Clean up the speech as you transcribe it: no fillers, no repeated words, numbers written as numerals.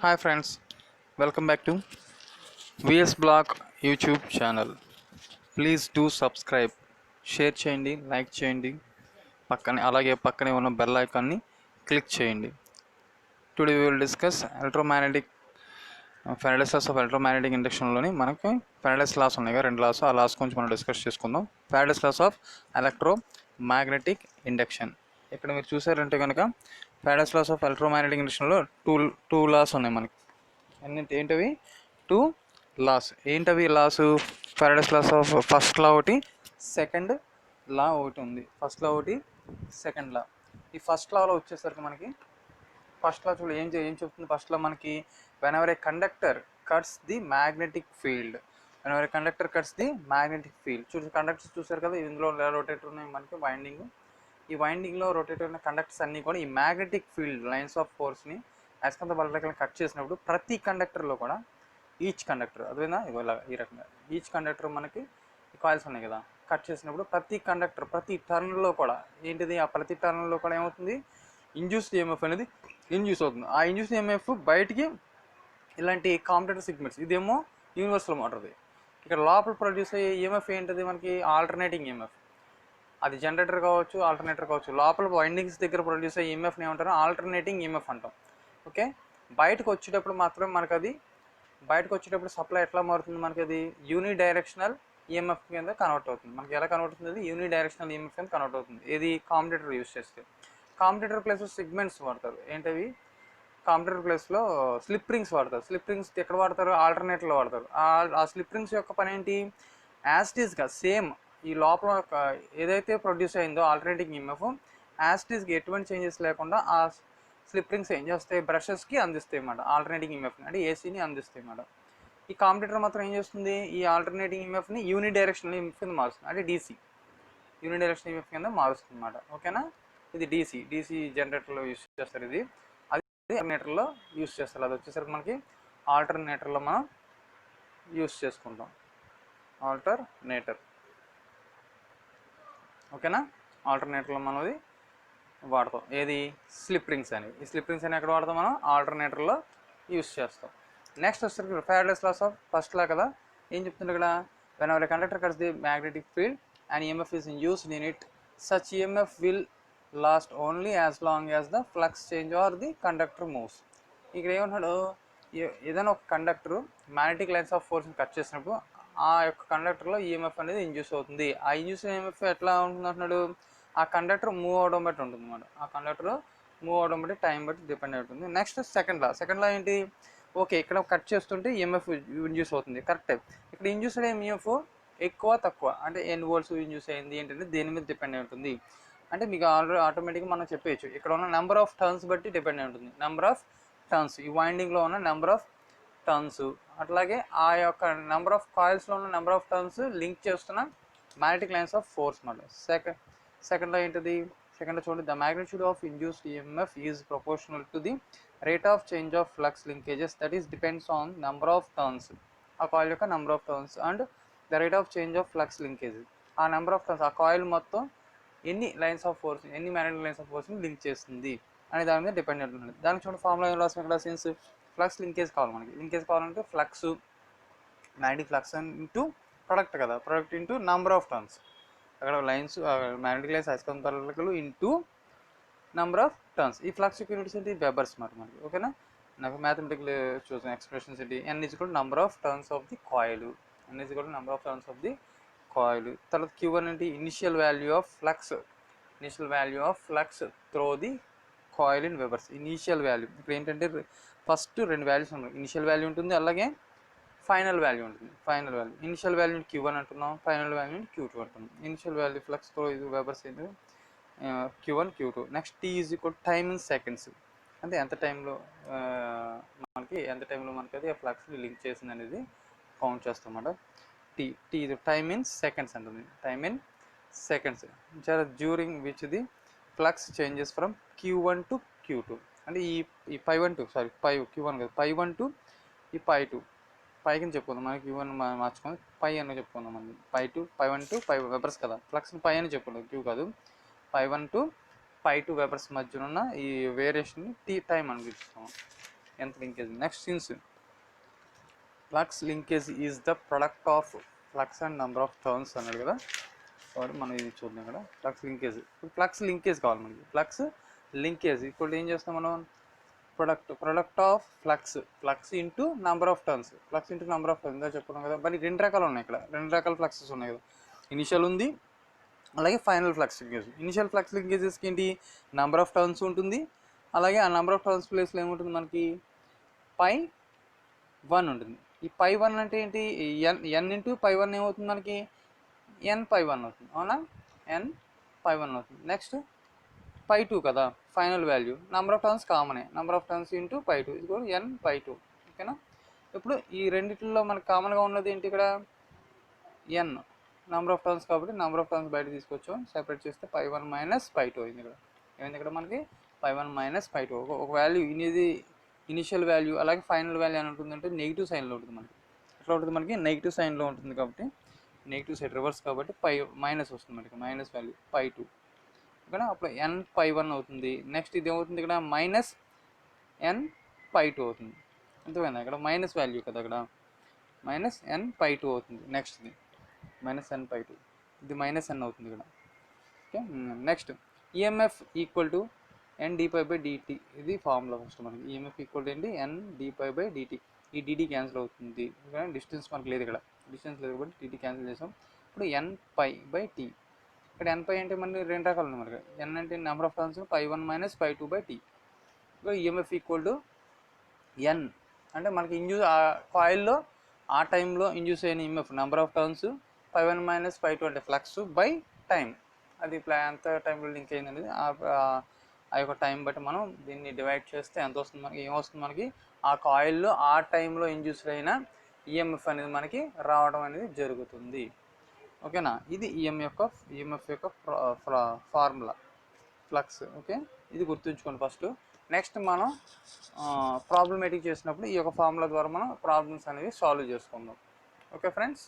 Hi friends, welcome back to VS Block YouTube channel. Please do subscribe, share చేయండి, like చేయండి, పక్కనే ఉన్న bell ఐకాన్ని క్లిక్ చేయండి. Today we will discuss electromagnetic Faraday's laws of electromagnetic ఇండక్షన్లోని మనకి Faraday's loss ఉన్నాయి కదా, రెండు లాస్. ఆ లాస్ గురించి మనం డిస్కస్ చేసుకుందాం. Faraday's laws of electromagnetic induction. ఇక్కడ మీరు చూసారంటే కనుక ఫెరడేస్ లాస్ ఆఫ్ ఎలక్ట్రోమాగ్నెటిక్ ఇండక్షన్లో టూ లాస్ ఉన్నాయి మనకి. ఏంటవి? Two laws. ఏంటవి laws? Faraday's laws of first law ఒకటి, సెకండ్ లా ఒకటి ఉంది. ఫస్ట్ లా ఒకటి, సెకండ్ లా. ఈ ఫస్ట్ లాలో వచ్చేసరికి మనకి ఫస్ట్ లా చూడు ఏం చెప్తుంది. ఫస్ట్ లా మనకి when ever A conductor cuts the magnetic field, when ever A conductor cuts the magnetic field. Conductors చూసారు కదా, ఇందులో రొటేటర్ ఉన్నాయి మనకి వైండింగ్. ఈ వైండింగ్లో రొటేటర్ ఉన్న కండక్టర్స్ అన్నీ కూడా ఈ మ్యాగ్నెటిక్ ఫీల్డ్ లైన్స్ ఆఫ్ ఫోర్స్ని అయస్కాంత బలరేఖలను కట్ చేసినప్పుడు ప్రతి కండక్టర్లో కూడా ఈచ్ కండక్టర్ అదేనా ఇలా ఈ రకంగా ఈచ్ కండక్టర్ మనకి కాయిల్స్ ఉన్నాయి కదా, కట్ చేసినప్పుడు ప్రతి కండక్టర్ ప్రతి టర్న్లో కూడా ఏంటిది, ఆ ప్రతి టర్న్లో కూడా ఏమవుతుంది, ఇండ్యూస్డ్ ఈఎంఎఫ్ అనేది ఇండ్యూస్ అవుతుంది. ఆ ఇండ్యూస్డ్ ఈఎంఎఫ్ బయటికి ఇలాంటి కాంపిటేటర్ సిగ్మెంట్స్, ఇదేమో యూనివర్సల్ మోటార్ది. ఇక్కడ లోపల ప్రొడ్యూస్ అయ్యే ఈఎంఎఫ్ ఏంటిది మనకి ఆల్టర్నేటింగ్ ఈఎంఎఫ్. అది జనరేటర్ కావచ్చు, ఆల్టర్నేటర్ కావచ్చు. లోపల వైండింగ్స్ దగ్గర ప్రొడ్యూస్ అయ్యే ఈఎంఎఫ్ని ఏమంటారు, ఆల్టర్నేటింగ్ ఈఎంఎఫ్ అంటాం. ఓకే, బయటకు వచ్చేటప్పుడు మాత్రం మనకు అది సప్లై ఎట్లా మారుతుంది, మనకి అది యూని డైరెక్షనల్ ఈఎంఎఫ్ కింద కన్వర్ట్ అవుతుంది. మనకి ఎలా కన్వర్ట్ అవుతుంది, అది యూని డైరెక్షనల్ ఈఎంఎఫ్ కింద కన్వర్ట్ అవుతుంది. ఇది కాంపిటేటర్ యూస్ చేస్తే. కాంపిటేటర్ ప్లేస్లో సిగ్మెంట్స్ వాడతారు. ఏంటవి? కాంపిటేటర్ ప్లేస్లో స్లిప్ రింగ్స్ వాడతారు. స్లిప్ రింగ్స్ ఎక్కడ వాడతారు, ఆల్టర్నేటర్లో వాడతారు. ఆ స్లిప్ రింగ్స్ యొక్క పని ఏంటి, యాస్టీస్గా సేమ్ ఈ లోపల ఏదైతే ప్రొడ్యూస్ అయిందో ఆల్టర్నేటింగ్ ఈఎంఎఫ్ యాస్టీస్కి ఎటువంటి చేంజెస్ లేకుండా ఆ స్లిప్ రింగ్స్ ఏం చేస్తాయి, బ్రషెస్కి అందిస్తాయి అన్నమాట ఆల్టర్నేటింగ్ ఈఎంఎఫ్ని, అంటే ఏసీని అందిస్తాయి అన్నమాట. ఈ కాంపిటేటర్ మాత్రం ఏం చేస్తుంది, ఈ ఆల్టర్నేటింగ్ ఈఎంఎఫ్ని యూని డైరెక్షనల్ ఈఎంఎఫ్ కింద మారుస్తుంది, అంటే డీసీ యూని డైరెక్షనల్ ఈఎంఎఫ్ కింద మారుస్తుంది అన్నమాట. ఓకేనా, ఇది డీసీ జనరేటర్లో యూస్ చేస్తారు. ఇది అది ఆల్టర్నేటర్లో యూస్ చేస్తారు. అది వచ్చేసరికి మనకి ఆల్టర్నేటర్లో మనం యూస్ చేసుకుంటాం. ఆల్టర్నేటర్. ఓకేనా, ఆల్టర్నేటర్లో మనం అది వాడతాం. ఏది, స్లిప్ రింగ్స్ అనేవి. ఈ స్లిప్ రింగ్స్ అని ఎక్కడ వాడతాం, మనం ఆల్టర్నేటర్లో యూస్ చేస్తాం. నెక్స్ట్ వచ్చేసరికి Faraday's laws of first law కదా, ఏం చెప్తుంది ఇక్కడ, whenever conductor cuts the magnetic field and EMF is induced in it, such EMF will last only as long as the flux change or the conductor moves. ఇక్కడ ఏమంటున్నాడు, ఏదైనా ఒక conductor magnetic lines of ఫోర్స్ని cut చేసినప్పుడు ఆ యొక్క కండక్టర్లో EMF అనేది induce అవుతుంది. ఆ ఇండ్యూస్ ఈఎంఎఫ్ ఎట్లా ఉంటుంది అంటున్నాడు, ఆ కండక్టర్ మూవ్ అవడం బట్టి ఉంటుంది అన్నమాట. ఆ కండక్టర్ మూవ్ అవడం బట్టి టైం బట్టి డిపెండ్ అవుతుంది. నెక్స్ట్ సెకండ్ లా ఏంటి, ఓకే ఇక్కడ కట్ చేస్తుంటే ఈఎంఎఫ్ ఇండ్యూస్ అవుతుంది, కరెక్టే. ఇక్కడ ఇండ్యూస్ అయ్యే ఈఎంఎఫ్ ఎక్కువ తక్కువ అంటే ఎన్ని వోల్ట్స్ ఇండ్యూస్ అయింది ఏంటంటే దేని మీద డిపెండ్ అయి ఉంటుంది అంటే మీకు ఆల్రెడీ ఆటోమేటిక్గా మనం చెప్పేయచ్చు. ఇక్కడ ఉన్న నెంబర్ ఆఫ్ టర్న్స్ బట్టి డిపెండ్ అయి ఉంటుంది. నెంబర్ ఆఫ్ టర్న్స్, ఈ వైండింగ్లో ఉన్న నెంబర్ ఆఫ్ టర్న్స్, అట్లాగే ఆ యొక్క నెంబర్ ఆఫ్ కాయిల్స్లో ఉన్న నెంబర్ ఆఫ్ టర్న్స్ లింక్ చేస్తున్న మ్యాగ్నెటిక్ లైన్స్ ఆఫ్ ఫోర్స్ అన్నమాట. సెకండ్లో ఏంటిది, సెకండ్లో చూడండి, the magnitude of induced EMF is proportional to the rate of change of flux linkages, that is depends on number of turns, ఆ coil యొక్క number of turns and the rate of change of flux linkages. ఆ number of turns, ఆ coil మొత్తం ఎన్ని lines of force, ఎన్ని magnetic lines of ఫోర్స్ని link చేస్తుంది అనే దాని మీద డిపెండ్ అవుతుంది. దానికి చూడండి ఫార్ములా ఏం రాస్తాం ఇక్కడ, సిన్స్ ఫ్లక్స్ లింకేజ్ కావాలి మనకి. లింకేజ్ కావాలంటే flux, magnetic flux into product కదా, product into number of turns. అక్కడ లైన్స్ మ్యాగ్నెటిక్ లైన్స్ అయస్కాంత బలరేఖలు ఇంటూ నెంబర్ ఆఫ్ టర్న్స్. ఈ ఫ్లక్స్ యూనిట్స్ ఏంటి, వెబర్స్ మనకి. ఓకేనా, నాకు మ్యాథమెటికల్ చూసిన ఎక్స్ప్రెషన్స్ ఏంటి, N is equal number of turns of the coil, N is equal number of turns of the coil. తర్వాత Q1 ఏంటి, initial value of flux through the coil in webers. Initial value ఇప్పుడు ఏంటంటే first రెండు values ఉన్నాయి, initial value ఉంటుంది, అలాగే final value ఉంటుంది. Initial వాల్యూని Q1 అంటున్నాం, ఫైనల్ వాల్యూని Q2 అంటున్నాం. ఇనిషియల్ వాల్యూ ఫ్లక్స్ త్రో ఇది వెబర్స్ ఏంటి, Q1 Q2. Next T is equal time in seconds, అంటే ఎంత టైంలో మనకి అది ఆ ఫ్లక్స్ని లింక్ చేసింది అనేది కౌంట్ చేస్తాం అన్నమాట. టీ ఇది టైమ్ ఇన్ సెకండ్స్ అంటుంది, time in seconds during which the flux changes from Q1 to Q2. అంటే ఈ π1 to Q1 కదా, π1 to ఈ π2, పైకి చెప్పుకుందాం మనకి Q1 మార్చుకొని పై అని చెప్పుకుందాం. మనకి π1 to π వెబర్స్ కదా, ఫ్లక్స్ని పై అని చెప్పుకుంటాం, Q కాదు. π1 to π2 వెబర్స్ మధ్యన ఉన్న ఈ వేరియేషన్ని టీ టైం అని పిలుస్తాం. ఎంత linkage. Next, since flux linkage is the product of flux and number of turns అన్నాడు కదా. కాబట్టి మనం ఇది చూద్దాం ఇక్కడ. ఫ్లక్స్ లింకేజ్, ఇప్పుడు ఫ్లక్స్ లింకేజ్ కావాలి మనకి. ఫ్లక్స్ లింకేజ్ ఇప్పుడు ఏం చేస్తాం మనం, product of flux into number of turns. Flux into number of turns ఇందా చెప్పుకున్నాం కదా. మరి 2 రకాలు ఉన్నాయి ఇక్కడ, 2 రకాల ఫ్లక్సెస్ ఉన్నాయి కదా. ఇనిషియల్ ఉంది, అలాగే final flux linkage. Initial flux లింకేజెస్కి ఏంటి, నెంబర్ ఆఫ్ టర్న్స్ ఉంటుంది, అలాగే ఆ నెంబర్ ఆఫ్ టర్న్స్ ప్లేస్లో ఏముంటుంది మనకి, π1 ఉంటుంది. ఈ π1 అంటే ఏంటి, ఎన్ ఇంటూ π1 ఏమవుతుంది మనకి, n π1 అవుతుంది, అవునా, n π1 అవుతుంది. నెక్స్ట్ π2 కదా final value, number of turns కామనే, నెంబర్ ఆఫ్ టర్న్స్ ఇంటూ π2 ఇది కూడా n/2. ఓకేనా. ఇప్పుడు ఈ రెండిట్లో మనకు కామన్గా ఉన్నది ఏంటి, ఇక్కడ n నెంబర్ ఆఫ్ టర్న్స్ కాబట్టి నెంబర్ ఆఫ్ టర్న్స్ బయట తీసుకొచ్చాం, సెపరేట్ చేస్తే π1 - π2 అయింది. ఇక్కడ ఏమైంది, ఇక్కడ మనకి π1 - π2. ఒక వాల్యూ ఇది ఇనిషియల్ వాల్యూ, అలాగే ఫైనల్ వాల్యూ అని ఉంటుందంటే నెగిటివ్ సైన్లో ఉంటుంది మనకి. ఎట్లా ఉంటుంది మనకి, నెగిటివ్ సైన్లో ఉంటుంది కాబట్టి నెగిటివ్ సైడ్ రివర్స్ కాబట్టి మైనస్ వస్తుంది మనకి, మైనస్ వాల్యూ π2. ఇక్కడ అప్పుడు n/1 అవుతుంది. నెక్స్ట్ ఇది ఏమవుతుంది ఇక్కడ, -n/2 అవుతుంది. అంతేనా, ఇక్కడ మైనస్ వాల్యూ కదా, ఇక్కడ -n/2 అవుతుంది. నెక్స్ట్ ఇది -n/2, ఇది -n అవుతుంది ఇక్కడ. Okay. Next EMF equal to n/dφ/dt. ఇది ఫార్ములా ఫస్ట్ మనకి. ఈఎంఎఫ్ ఈక్వల్ టు ఏంటి, n/dφ/dt. ఈ dt క్యాన్సిల్ అవుతుంది, ఇక్కడ డిస్టెన్స్ మనకి లేదు, ఇక్కడ డిస్టెన్స్ లేదు కాబట్టి dt క్యాన్సిల్ చేసాం. ఇప్పుడు n/t. ఇక్కడ n/, అంటే మనకి 2 రకాలు ఉన్నాయి మనకి. n అంటే నెంబర్ ఆఫ్ టర్న్స్, π1 - π2/t. ఇక్కడ ఈఎంఎఫ్ ఈక్వల్ టు n అంటే మనకి ఆ కాయిల్లో ఆ టైంలో ఇండ్యూస్ అయిన ఈఎంఎఫ్ నెంబర్ ఆఫ్ టర్న్స్, π1 - π2 అంటే ఫ్లక్స్ బై టైం. అది ఎంత టైంలో లింక్ అయింది అనేది ఆ యొక్క టైం బట్టి మనం దీన్ని డివైడ్ చేస్తే ఎంత వస్తుంది మనకి, ఏమొస్తుంది మనకి, ఆ కాయిల్లో ఆ టైంలో ఇండ్యూస్ అయిన ఈఎంఎఫ్ అనేది మనకి రావడం అనేది జరుగుతుంది. ఓకేనా. ఇది ఈఎంఎఫ్ యొక్క ఫార్ములా ఫ్లక్స్. ఓకే, ఇది గుర్తుంచుకోండి ఫస్ట్. నెక్స్ట్ మనం ప్రాబ్లమేటిక్ చేసినప్పుడు ఈ యొక్క ఫార్ములా ద్వారా మనం ప్రాబ్లమ్స్ అనేవి సాల్వ్ చేసుకుందాం. Okay friends.